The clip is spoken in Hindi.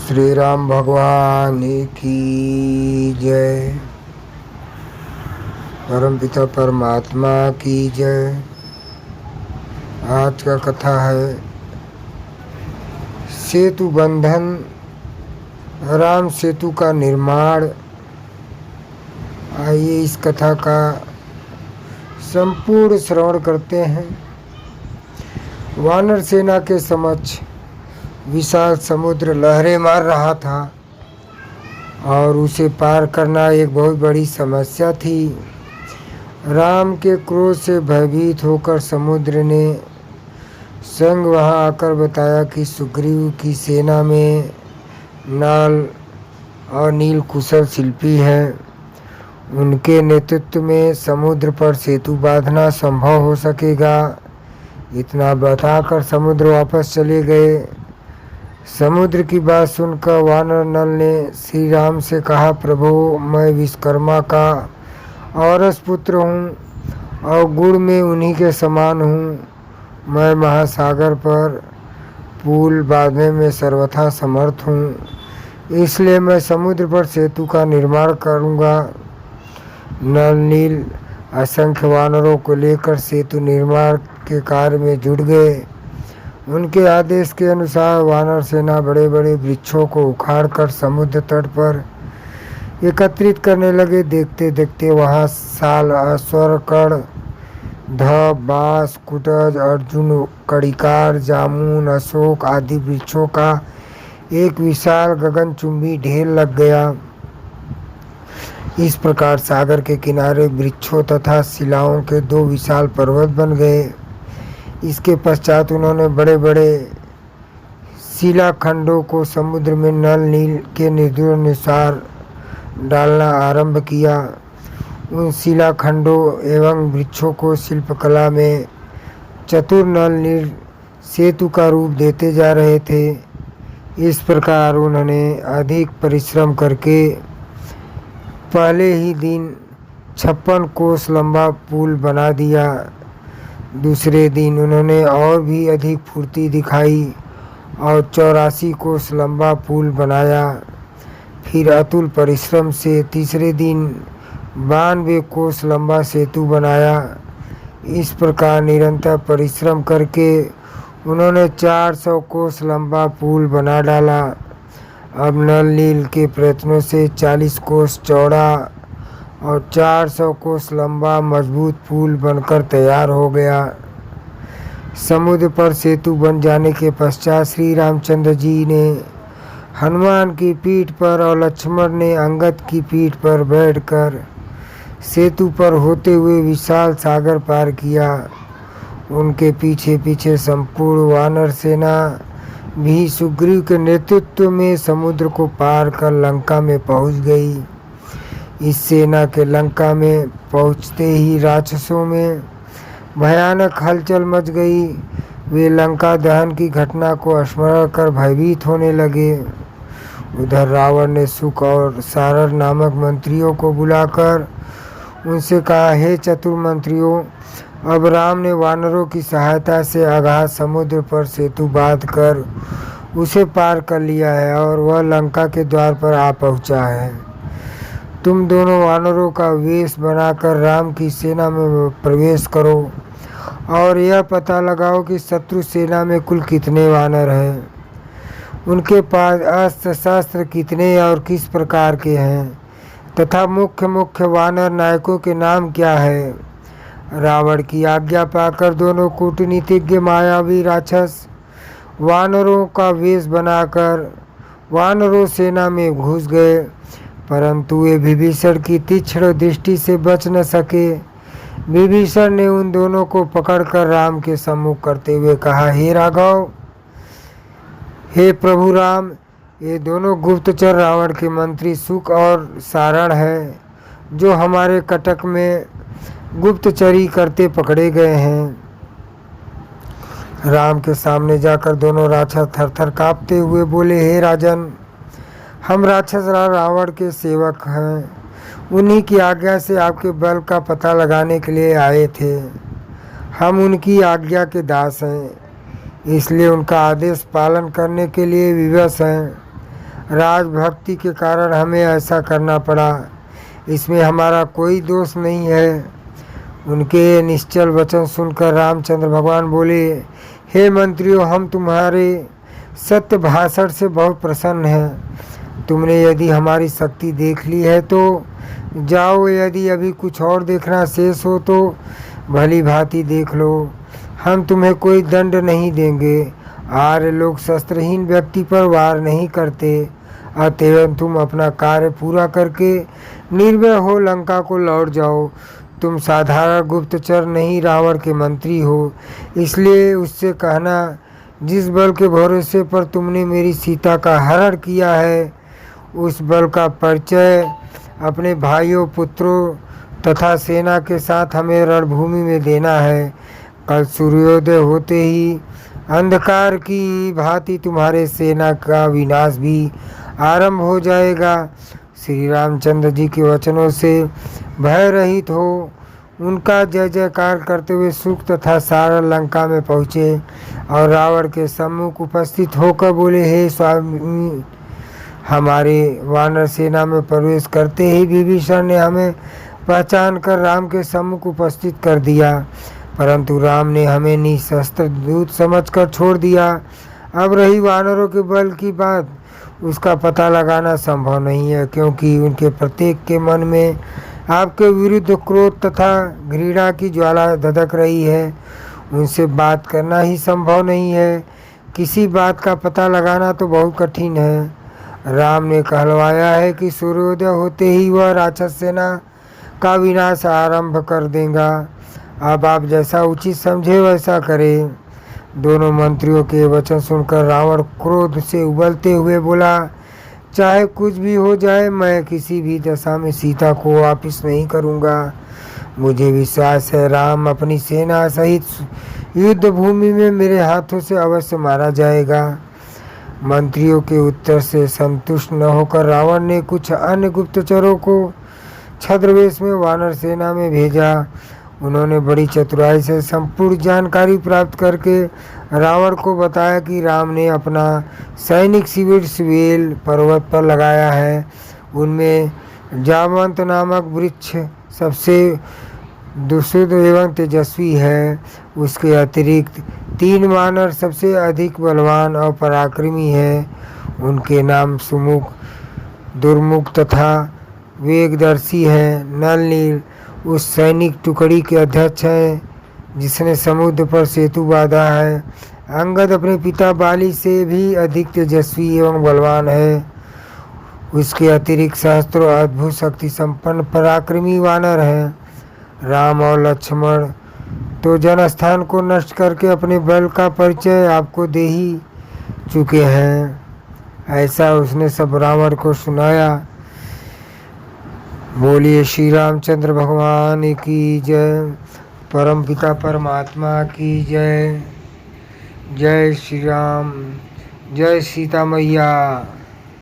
श्री राम भगवान की जय। परमपिता परमात्मा की जय। आज का कथा है सेतु बंधन, राम सेतु का निर्माण। आइए इस कथा का संपूर्ण श्रवण करते हैं। वानर सेना के समक्ष विशाल समुद्र लहरें मार रहा था और उसे पार करना एक बहुत बड़ी समस्या थी। राम के क्रोध से भयभीत होकर समुद्र ने संग वहां आकर बताया कि सुग्रीव की सेना में नल और नील कुशल शिल्पी हैं। उनके नेतृत्व में समुद्र पर सेतु बांधना संभव हो सकेगा। इतना बताकर समुद्र वापस चले गए। समुद्र की बात सुनकर वानर नल ने श्री राम से कहा, प्रभु, मैं विश्वकर्मा का औरस पुत्र हूँ और गुण में उन्हीं के समान हूँ। मैं महासागर पर पुल बांधने में सर्वथा समर्थ हूँ, इसलिए मैं समुद्र पर सेतु का निर्माण करूँगा। नल नील असंख्य वानरों को लेकर सेतु निर्माण के कार्य में जुट गए। उनके आदेश के अनुसार वानर सेना बड़े बड़े वृक्षों को उखाड़कर समुद्र तट पर एकत्रित करने लगे। देखते देखते वहाँ साल, अस्वर, कड़, ध, बांस, कुटज, अर्जुन, कड़िकार, जामुन, अशोक आदि वृक्षों का एक विशाल गगनचुंबी ढेर लग गया। इस प्रकार सागर के किनारे वृक्षों तथा शिलाओं के दो विशाल पर्वत बन गए। इसके पश्चात उन्होंने बड़े बड़े शिलाखंडों को समुद्र में नल नील के निर्देशानुसार डालना आरंभ किया। उन शिलाखंडों एवं वृक्षों को शिल्पकला में चतुर नल नील सेतु का रूप देते जा रहे थे। इस प्रकार उन्होंने अधिक परिश्रम करके पहले ही दिन 56 कोस लंबा पुल बना दिया। दूसरे दिन उन्होंने और भी अधिक फुर्ती दिखाई और 84 कोस लंबा पुल बनाया। फिर अतुल परिश्रम से तीसरे दिन 92 कोस लंबा सेतु बनाया। इस प्रकार निरंतर परिश्रम करके उन्होंने 400 कोस लंबा पुल बना डाला। अब नल नील के प्रयत्नों से 40 कोस चौड़ा और 400 कोस लंबा मजबूत पुल बनकर तैयार हो गया। समुद्र पर सेतु बन जाने के पश्चात श्री रामचंद्र जी ने हनुमान की पीठ पर और लक्ष्मण ने अंगद की पीठ पर बैठकर सेतु पर होते हुए विशाल सागर पार किया। उनके पीछे पीछे संपूर्ण वानर सेना भी सुग्रीव के नेतृत्व में समुद्र को पार कर लंका में पहुंच गई। इस सेना के लंका में पहुंचते ही राक्षसों में भयानक हलचल मच गई। वे लंका दहन की घटना को स्मरण कर भयभीत होने लगे। उधर रावण ने सुक और सारर नामक मंत्रियों को बुलाकर उनसे कहा, हे चतुर मंत्रियों, अब राम ने वानरों की सहायता से अगाध समुद्र पर सेतु बांध कर उसे पार कर लिया है और वह लंका के द्वार पर आ पहुंचा है। तुम दोनों वानरों का वेश बनाकर राम की सेना में प्रवेश करो और यह पता लगाओ कि शत्रु सेना में कुल कितने वानर हैं, उनके पास अस्त्र शस्त्र कितने और किस प्रकार के हैं तथा मुख्य मुख्य वानर नायकों के नाम क्या है। रावण की आज्ञा पाकर दोनों कूटनीतिज्ञ मायावी राक्षस वानरों का वेश बनाकर वानरों सेना में घुस गए, परंतु वे विभीषण की तीक्ष्ण दृष्टि से बच न सके। विभीषण ने उन दोनों को पकड़कर राम के सम्मुख करते हुए कहा, हे राघव, हे प्रभु राम, ये दोनों गुप्तचर रावण के मंत्री सुक और सारण हैं, जो हमारे कटक में गुप्तचरी करते पकड़े गए हैं। राम के सामने जाकर दोनों राक्षस थरथर कांपते हुए बोले, हे राजन, हम राक्षस रावण के सेवक हैं। उन्हीं की आज्ञा से आपके बल का पता लगाने के लिए आए थे। हम उनकी आज्ञा के दास हैं, इसलिए उनका आदेश पालन करने के लिए विवश हैं। राजभक्ति के कारण हमें ऐसा करना पड़ा, इसमें हमारा कोई दोष नहीं है। उनके निश्चल वचन सुनकर रामचंद्र भगवान बोले, हे मंत्रियों, हम तुम्हारे सत्य भाषण से बहुत प्रसन्न हैं। तुमने यदि हमारी शक्ति देख ली है तो जाओ, यदि अभी कुछ और देखना शेष हो तो भली भांति देख लो। हम तुम्हें कोई दंड नहीं देंगे। आर्य लोग शस्त्रहीन व्यक्ति पर वार नहीं करते। अतएव तुम अपना कार्य पूरा करके निर्भय हो लंका को लौट जाओ। तुम साधारण गुप्तचर नहीं, रावण के मंत्री हो, इसलिए उससे कहना, जिस बल के भरोसे पर तुमने मेरी सीता का हरण किया है, उस बल का परिचय अपने भाइयों, पुत्रों तथा सेना के साथ हमें रणभूमि में देना है। कल सूर्योदय होते ही अंधकार की भांति तुम्हारे सेना का विनाश भी आरंभ हो जाएगा। श्री रामचंद्र जी के वचनों से भय रहित हो उनका जय जयकार करते हुए सुख तथा सारा लंका में पहुँचे और रावण के सम्मुख उपस्थित होकर बोले, हे स्वामी, हमारे वानर सेना में प्रवेश करते ही विभीषण ने हमें पहचान कर राम के सम्मुख उपस्थित कर दिया, परंतु राम ने हमें निशस्त्र दूत समझकर छोड़ दिया। अब रही वानरों के बल की बात, उसका पता लगाना संभव नहीं है, क्योंकि उनके प्रत्येक के मन में आपके विरुद्ध क्रोध तथा घृणा की ज्वाला धधक रही है। उनसे बात करना ही संभव नहीं है। किसी बात का पता लगाना तो बहुत कठिन है। राम ने कहलवाया है कि सूर्योदय होते ही वह राक्षस सेना का विनाश आरंभ कर देगा। अब आप जैसा उचित समझे वैसा करें। दोनों मंत्रियों के वचन सुनकर रावण क्रोध से उबलते हुए बोला, चाहे कुछ भी हो जाए, मैं किसी भी दशा में सीता को वापस नहीं करूंगा। मुझे विश्वास है राम अपनी सेना सहित युद्ध भूमि में मेरे हाथों से अवश्य मारा जाएगा। मंत्रियों के उत्तर से संतुष्ट न होकर रावण ने कुछ अन्य गुप्तचरों को छद्रवेश में वानर सेना में भेजा। उन्होंने बड़ी चतुराई से संपूर्ण जानकारी प्राप्त करके रावण को बताया कि राम ने अपना सैनिक शिविर स्वेल पर्वत पर लगाया है। उनमें जामवंत नामक वृक्ष सबसे दुष्ट एवं तेजस्वी है। उसके अतिरिक्त 3 वानर सबसे अधिक बलवान और पराक्रमी है। उनके नाम सुमुख, दुर्मुख तथा वेगदर्शी हैं। नल नील उस सैनिक टुकड़ी के अध्यक्ष हैं जिसने समुद्र पर सेतु बांधा है। अंगद अपने पिता बाली से भी अधिक तेजस्वी एवं बलवान है। उसके अतिरिक्त सहस्त्रों अद्भुत शक्ति संपन्न पराक्रमी वानर हैं। राम और लक्ष्मण तो जनस्थान को नष्ट करके अपने बल का परिचय आपको दे ही चुके हैं। ऐसा उसने सब रावण को सुनाया। बोलिए श्री रामचंद्र भगवान की जय। परमपिता परमात्मा की जय। जय श्री राम, जय सीता मैया।